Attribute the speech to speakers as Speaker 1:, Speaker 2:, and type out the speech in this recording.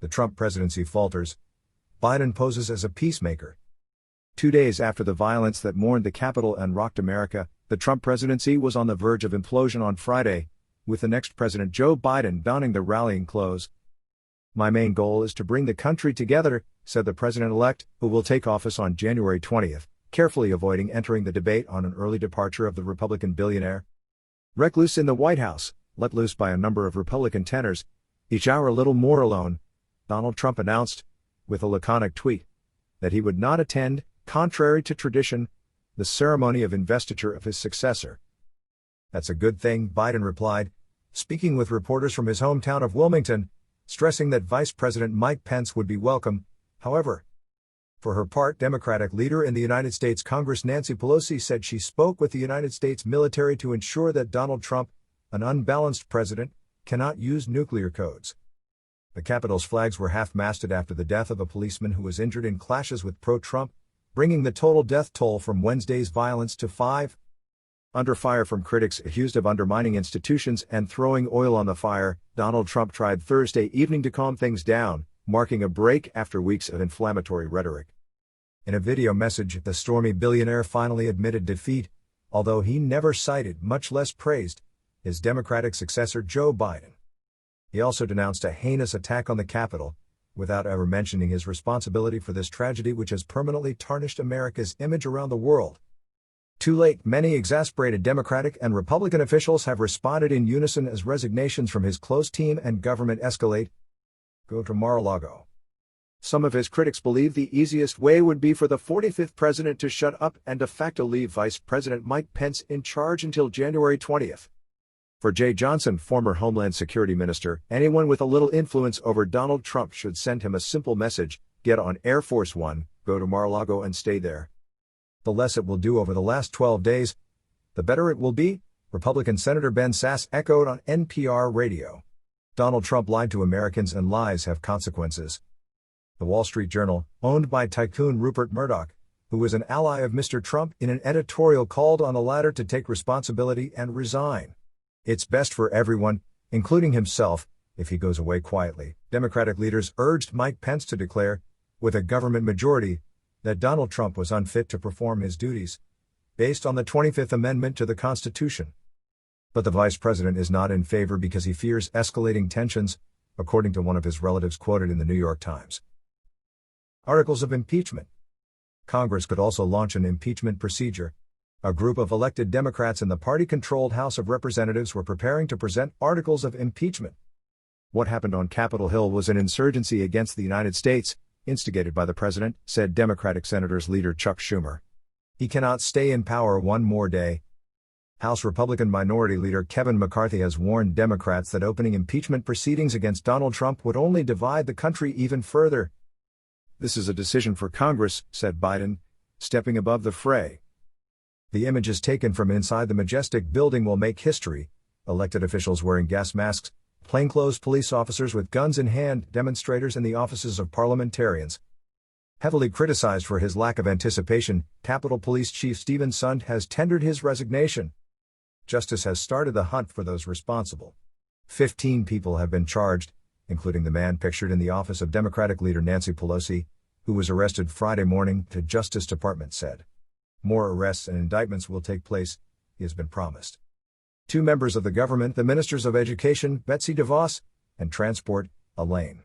Speaker 1: The Trump presidency falters. Biden poses as a peacemaker. 2 days after the violence that mourned the Capitol and rocked America, the Trump presidency was on the verge of implosion on Friday, with the next president Joe Biden donning the rallying clothes. "My main goal is to bring the country together," said the president-elect, who will take office on January 20th, carefully avoiding entering the debate on an early departure of the Republican billionaire. Recluse in the White House, let loose by a number of Republican tenors, each hour a little more alone, Donald Trump announced, with a laconic tweet, that he would not attend, contrary to tradition, the ceremony of investiture of his successor. "That's a good thing," Biden replied, speaking with reporters from his hometown of Wilmington, stressing that Vice President Mike Pence would be welcome, however. For her part, Democratic leader in the United States Congress Nancy Pelosi said she spoke with the United States military to ensure that Donald Trump, an unbalanced president, cannot use nuclear codes. The Capitol's flags were half-masted after the death of a policeman who was injured in clashes with pro-Trump, bringing the total death toll from Wednesday's violence to 5. Under fire from critics accused of undermining institutions and throwing oil on the fire, Donald Trump tried Thursday evening to calm things down, marking a break after weeks of inflammatory rhetoric. In a video message, the stormy billionaire finally admitted defeat, although he never cited, much less praised, his Democratic successor Joe Biden. He also denounced a heinous attack on the Capitol, without ever mentioning his responsibility for this tragedy which has permanently tarnished America's image around the world. Too late, many exasperated Democratic and Republican officials have responded in unison as resignations from his close team and government escalate. Go to Mar-a-Lago. Some of his critics believe the easiest way would be for the 45th president to shut up and de facto leave Vice President Mike Pence in charge until January 20th. For Jay Johnson, former Homeland Security Minister, anyone with a little influence over Donald Trump should send him a simple message: get on Air Force One, go to Mar-a-Lago and stay there. The less it will do over the last 12 days, the better it will be, Republican Senator Ben Sasse echoed on NPR radio. Donald Trump lied to Americans and lies have consequences. The Wall Street Journal, owned by tycoon Rupert Murdoch, who was an ally of Mr. Trump, in an editorial called on the latter to take responsibility and resign. "It's best for everyone, including himself, if he goes away quietly," Democratic leaders urged Mike Pence to declare, with a government majority, that Donald Trump was unfit to perform his duties, based on the 25th Amendment to the Constitution. But the vice president is not in favor because he fears escalating tensions, according to one of his relatives quoted in the New York Times. Articles of impeachment. Congress could also launch an impeachment procedure. A group of elected Democrats in the party-controlled House of Representatives were preparing to present articles of impeachment. What happened on Capitol Hill was an insurgency against the United States, instigated by the president, said Democratic Senators leader Chuck Schumer. He cannot stay in power one more day. House Republican Minority Leader Kevin McCarthy has warned Democrats that opening impeachment proceedings against Donald Trump would only divide the country even further. "This is a decision for Congress," said Biden, stepping above the fray. "The images taken from inside the majestic building will make history: elected officials wearing gas masks, plainclothes police officers with guns in hand, demonstrators in the offices of parliamentarians." Heavily criticized for his lack of anticipation, Capitol Police Chief Stephen Sund has tendered his resignation. Justice has started the hunt for those responsible. 15 people have been charged, including the man pictured in the office of Democratic leader Nancy Pelosi, who was arrested Friday morning, the Justice Department said. More arrests and indictments will take place, he has been promised. 2 members of the government, the Ministers of Education, Betsy DeVos, and Transport, Elaine